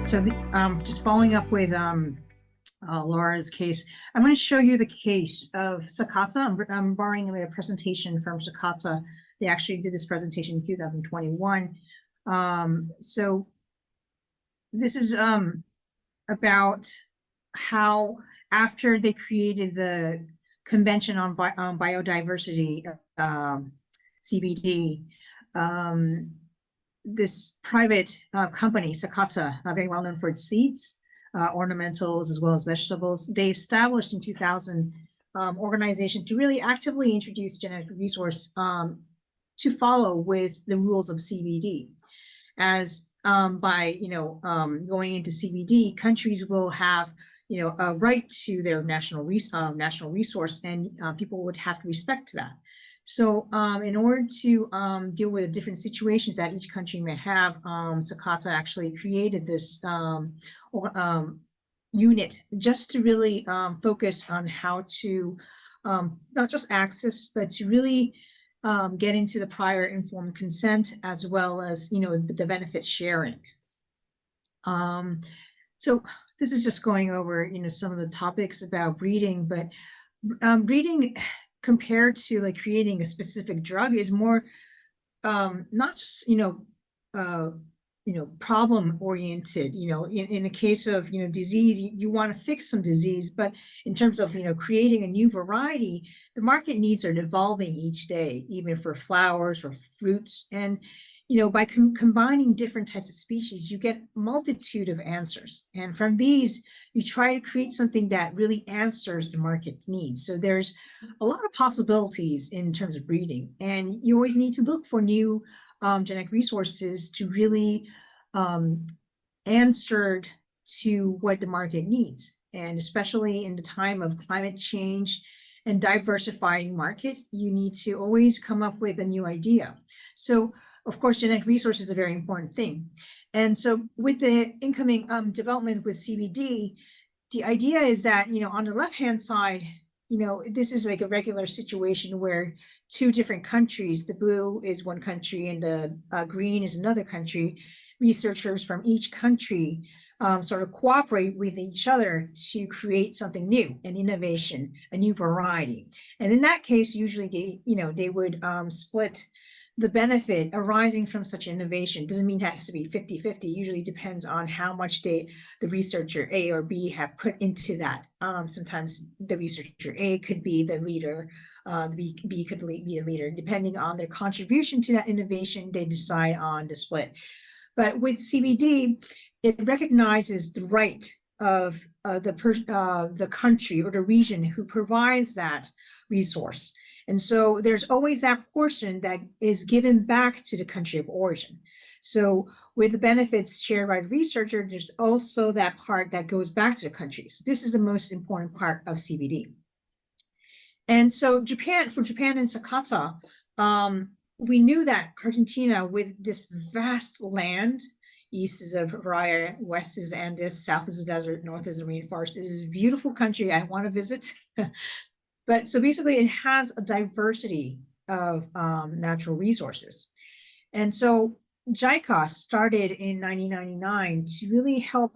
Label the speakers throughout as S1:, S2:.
S1: So just following up with Laura's case, I'm going to show you the case of Sakata. I'm borrowing a presentation from Sakata. They actually did this presentation in 2021. So this is about how after they created the Convention on Biodiversity, CBD, this private company, Sakata, very well known for its seeds, ornamentals, as well as vegetables, they established in 2000 organization to really actively introduce genetic resource to follow with the rules of CBD. As by going into CBD, countries will have a right to their national resource, and people would have to respect that. So in order to deal with the different situations that each country may have, Sakata actually created this unit just to really focus on how to not just access, but to really get into the prior informed consent, as well as the benefit sharing. So this is just going over some of the topics about breeding, but breeding compared to like creating a specific drug is more not just problem oriented. In the case of disease, you want to fix some disease, but in terms of creating a new variety, the market needs are evolving each day, even for flowers or fruits. And by combining different types of species, you get a multitude of answers. And from these, you try to create something that really answers the market's needs. So there's a lot of possibilities in terms of breeding, and you always need to look for new genetic resources to really answer to what the market needs. And especially in the time of climate change and diversifying market, you need to always come up with a new idea. So of course, genetic resource is a very important thing. And so with the incoming development with CBD, the idea is that, on the left-hand side, this is like a regular situation where two different countries, the blue is one country and the green is another country, researchers from each country sort of cooperate with each other to create something new, an innovation, a new variety. And in that case, usually they would split the benefit arising from such innovation. Doesn't mean it has to be 50-50, usually depends on how much the researcher A or B have put into that. Sometimes the researcher A could be the leader, the B could be a leader. Depending on their contribution to that innovation, they decide on the split. But with CBD, it recognizes the right of the country or the region who provides that resource. And so there's always that portion that is given back to the country of origin. So with the benefits shared by the researcher, there's also that part that goes back to the country. So this is the most important part of CBD. And so for Japan and Sakata, we knew that Argentina, with this vast land, east is a variety, west is Andes, south is the desert, north is the rainforest. It is a beautiful country I want to visit. But so basically it has a diversity of natural resources. And so JICA started in 1999 to really help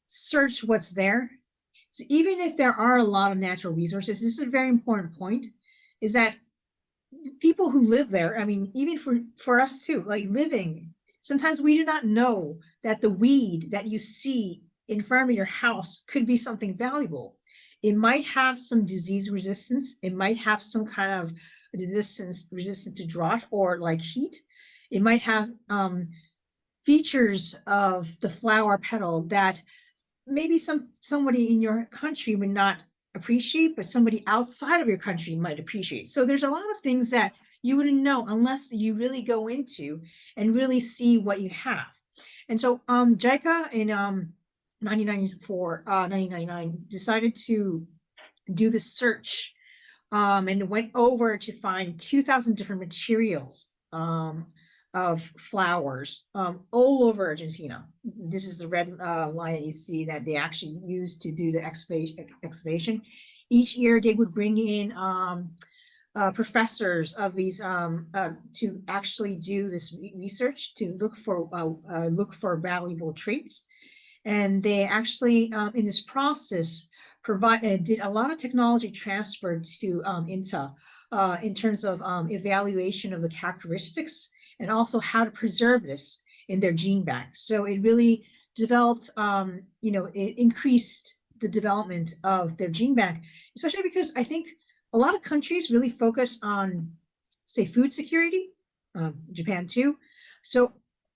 S1: search what's there. So even if there are a lot of natural resources, this is a very important point, is that people who live there, I mean, even for us too, like living, sometimes we do not know that the weed that you see in front of your house could be something valuable. It might have some disease resistance. It might have some kind of resistant to drought or like heat. It might have features of the flower petal that maybe somebody in your country would not appreciate, but somebody outside of your country might appreciate. So there's a lot of things that you wouldn't know unless you really go into and really see what you have. And so JICA in 1999 decided to do the search and went over to find 2,000 different materials of flowers all over Argentina. This is the red line that you see that they actually used to do the excavation. Each year they would bring in professors of these to actually do this research to look for valuable traits. And they actually, in this process, did a lot of technology transfer to INTA in terms of evaluation of the characteristics and also how to preserve this in their gene bank. So it really developed, it increased the development of their gene bank, especially because I think a lot of countries really focus on, say, food security, Japan too. So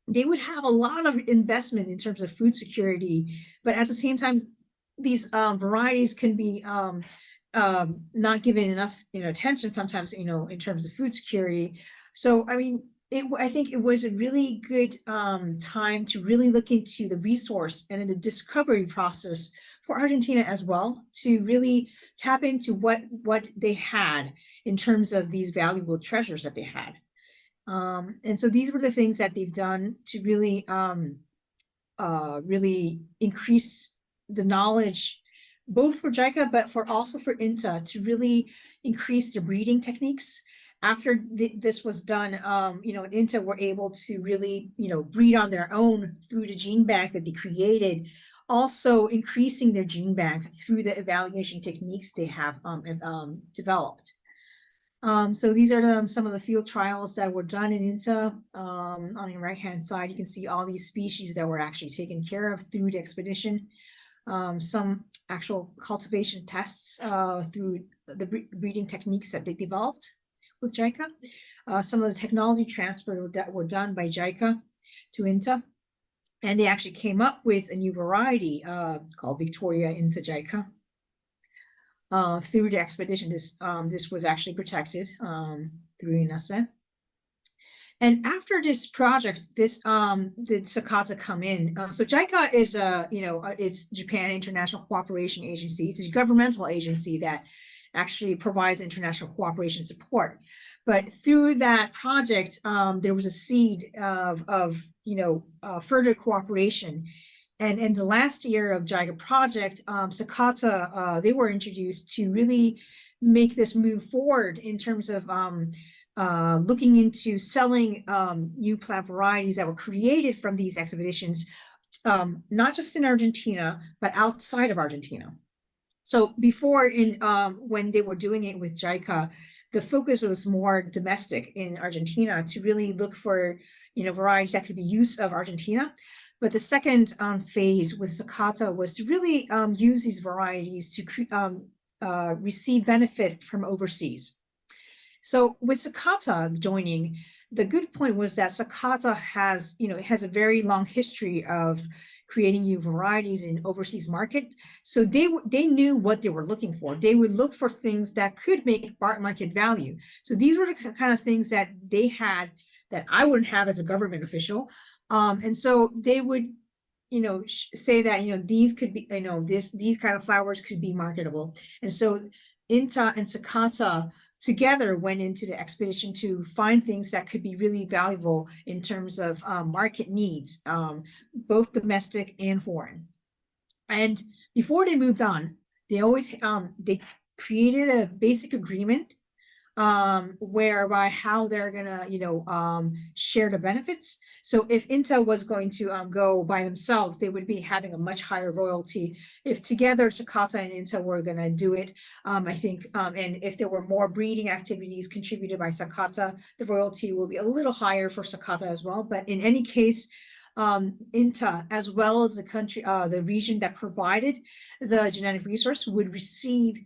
S1: they would have a lot of investment in terms of food security, but at the same time, these varieties can be not given enough attention sometimes, in terms of food security. So, I mean, I think it was a really good time to really look into the resource and the discovery process for Argentina as well, to really tap into what they had in terms of these valuable treasures that they had. And so these were the things that they've done to really, really increase the knowledge, both for JICA, but also for INTA, to really increase the breeding techniques. After this was done, INTA were able to really, breed on their own through the gene bank that they created, also increasing their gene bank through the evaluation techniques they have developed. So these are some of the field trials that were done in INTA. On the right-hand side, you can see all these species that were actually taken care of through the expedition. Some actual cultivation tests through the breeding techniques that they developed with JICA. Some of the technology transfer that were done by JICA to INTA. And they actually came up with a new variety called Victoria INTA JICA. Through the expedition, this was actually protected through INASE. And after this project, did Sakata come in? So JICA is it's Japan International Cooperation Agency. It's a governmental agency that actually provides international cooperation support. But through that project, there was a seed of further cooperation. And in the last year of JICA project, Sakata, they were introduced to really make this move forward in terms of looking into selling new plant varieties that were created from these expeditions, not just in Argentina, but outside of Argentina. So before, when they were doing it with JICA, the focus was more domestic in Argentina to really look for, varieties that could be used of Argentina. But the second phase with Sakata was to really use these varieties to receive benefit from overseas. So with Sakata joining, the good point was that Sakata has, it has a very long history of creating new varieties in overseas market. So they knew what they were looking for. They would look for things that could make market value. So these were the kind of things that they had that I wouldn't have as a government official. And so they would, say that, these could be, these kind of flowers could be marketable. And so INTA and Sakata together went into the expedition to find things that could be really valuable in terms of market needs, both domestic and foreign. And before they moved on, they created a basic agreement whereby how they're gonna, share the benefits. So if INTA was going to go by themselves, they would be having a much higher royalty. If together Sakata and INTA were gonna do it, I think, and if there were more breeding activities contributed by Sakata, the royalty will be a little higher for Sakata as well. But in any case, INTA, as well as the country, the region that provided the genetic resource, would receive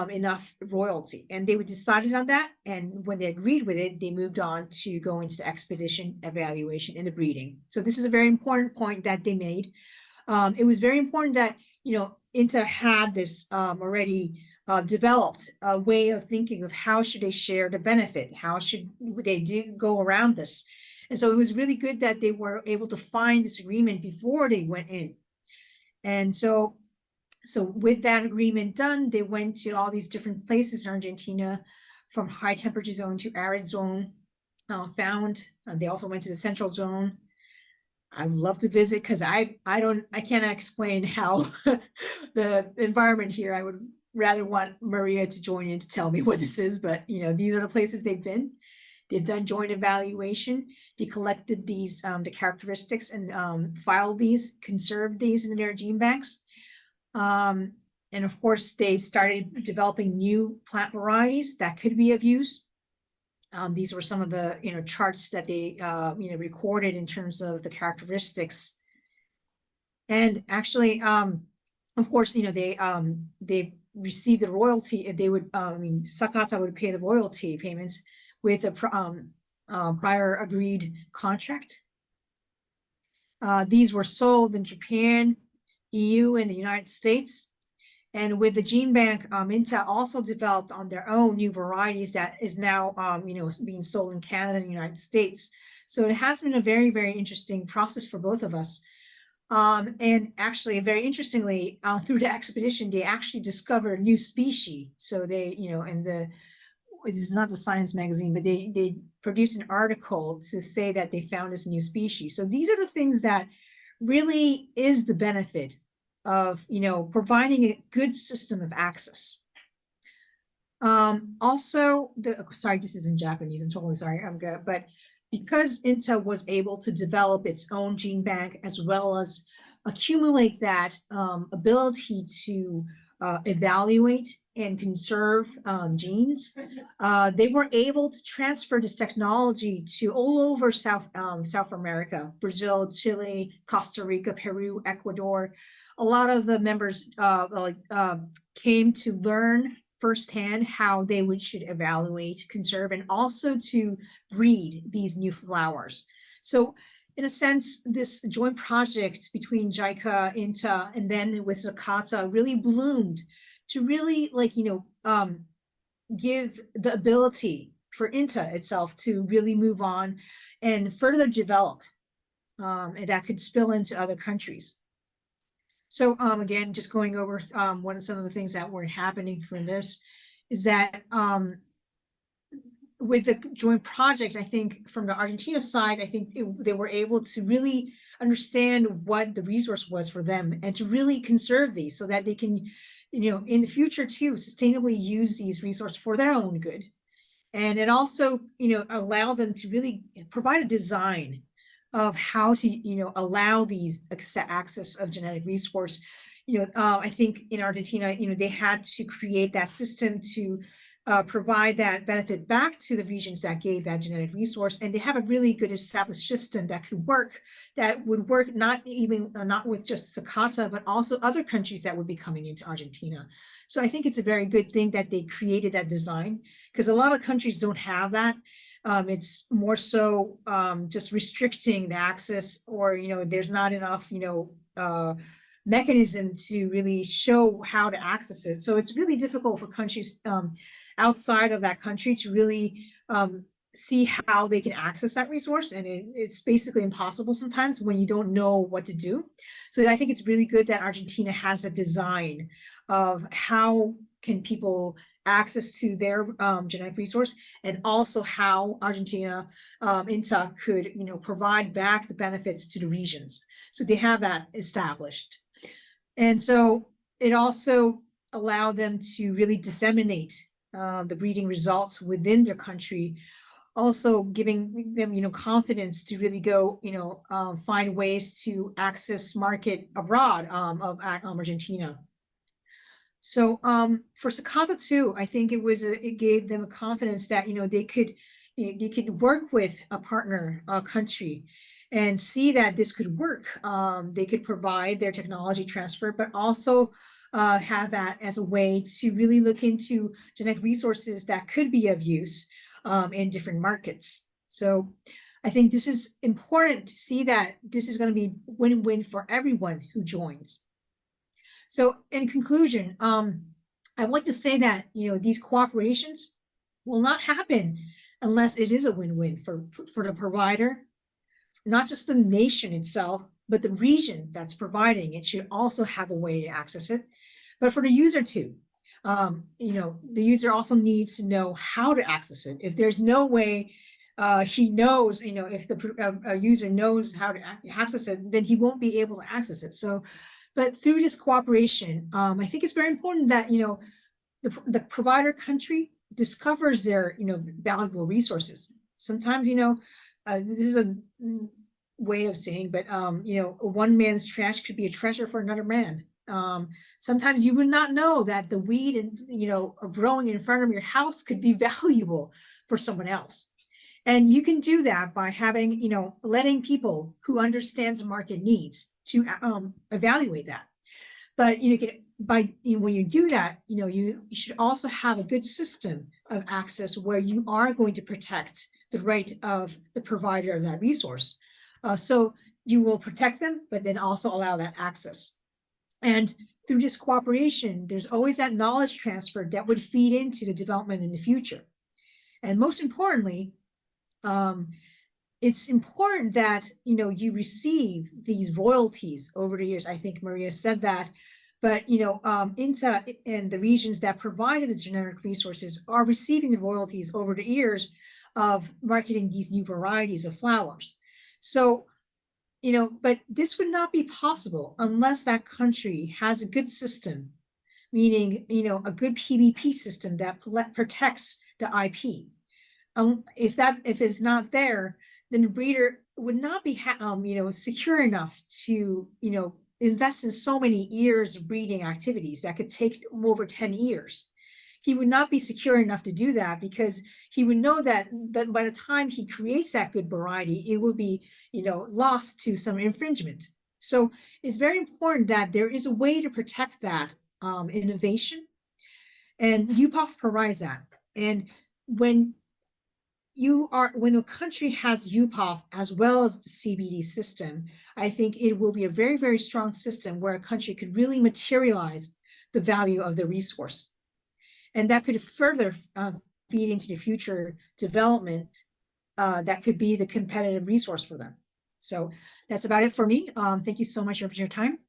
S1: enough royalty, and they decided on that. And when they agreed with it, they moved on to go into the expedition evaluation and the breeding. So this is a very important point that they made. It was very important that INTA had this already developed a way of thinking of how should they share the benefit, how should they go around this. And so it was really good that they were able to find this agreement before they went in. And so with that agreement done, they went to all these different places in Argentina, from high temperature zone to arid zone, they also went to the central zone. I would love to visit because I cannot explain how the environment here. I would rather want Maria to join in to tell me what this is, but these are the places they've been. They've done joint evaluation. They collected these the characteristics and filed these, conserved these in their gene banks. And of course, they started developing new plant varieties that could be of use. These were some of the charts that they recorded in terms of the characteristics. And actually, of course, they received the royalty. They would, Sakata would pay the royalty payments with a prior agreed contract. These were sold in Japan, EU, and the United States. And with the gene bank, INTA also developed on their own new varieties that is now, being sold in Canada and the United States. So it has been a very, very interesting process for both of us. And actually, very interestingly, through the expedition, they actually discovered a new species. So they, it is not the Science magazine, but they produced an article to say that they found this new species. So these are the things that really is the benefit of providing a good system of access. Also, sorry, this is in Japanese. I'm totally sorry. I'm good, but because INTA was able to develop its own gene bank as well as accumulate that ability to evaluate and conserve genes, they were able to transfer this technology to all over South America, Brazil, Chile, Costa Rica, Peru, Ecuador. A lot of the members came to learn firsthand how they should evaluate, conserve, and also to breed these new flowers. So in a sense, this joint project between JICA, INTA, and then with Sakata really bloomed to really give the ability for INTA itself to really move on and further develop, and that could spill into other countries. So again, just going over some of the things that were happening for this is that with the joint project, I think from the Argentina side, I think they were able to really understand what the resource was for them and to really conserve these so that they can, in the future too, sustainably use these resources for their own good. And it also, allow them to really provide a design of how to, allow these access of genetic resource. I think in Argentina, they had to create that system to provide that benefit back to the regions that gave that genetic resource, and they have a really good established system that would work not with just Sakata, but also other countries that would be coming into Argentina. So I think it's a very good thing that they created that design, because a lot of countries don't have that. It's more so just restricting the access, or there's not enough mechanism to really show how to access it. So it's really difficult for countries outside of that country to really see how they can access that resource, and it's basically impossible sometimes when you don't know what to do. So I think it's really good that Argentina has a design of how can people access to their genetic resource, and also how Argentina INTA could provide back the benefits to the regions. So they have that established, and so it also allowed them to really disseminate the breeding results within their country, also giving them confidence to really go find ways to access market abroad of Argentina. So for Sakata too, I think it gave them a confidence that they could work with a partner country and see that this could work. They could provide their technology transfer, but also have that as a way to really look into genetic resources that could be of use in different markets. So I think this is important to see that this is going to be win-win for everyone who joins. So in conclusion, I'd like to say that these cooperations will not happen unless it is a win-win for the provider, not just the nation itself, but the region that's providing it should also have a way to access it. But for the user too, the user also needs to know how to access it. If there's no way he knows, if the user knows how to access it, then he won't be able to access it. So, but through this cooperation, I think it's very important that the provider country discovers their, valuable resources. Sometimes, this is a way of saying, but, one man's trash could be a treasure for another man. Sometimes you would not know that the weed and, growing in front of your house could be valuable for someone else. And you can do that by having, letting people who understands the market needs to evaluate that. But when you do that, you should also have a good system of access where you are going to protect the right of the provider of that resource. So you will protect them, but then also allow that access. And through this cooperation, there's always that knowledge transfer that would feed into the development in the future. And most importantly, it's important that you receive these royalties over the years. I think Maria said that, but INTA and the regions that provided the genetic resources are receiving the royalties over the years of marketing these new varieties of flowers. So, but this would not be possible unless that country has a good system, meaning, a good PBP system that protects the IP. If it's not there, then the breeder would not be, secure enough to, invest in so many years of breeding activities that could take over 10 years. He would not be secure enough to do that because he would know that by the time he creates that good variety, it will be, lost to some infringement. So it's very important that there is a way to protect that innovation, and UPOF provides that. And when the country has UPOF as well as the CBD system, I think it will be a very, very strong system where a country could really materialize the value of the resource. And that could further feed into the future development that could be the competitive resource for them. So that's about it for me. Thank you so much for your time.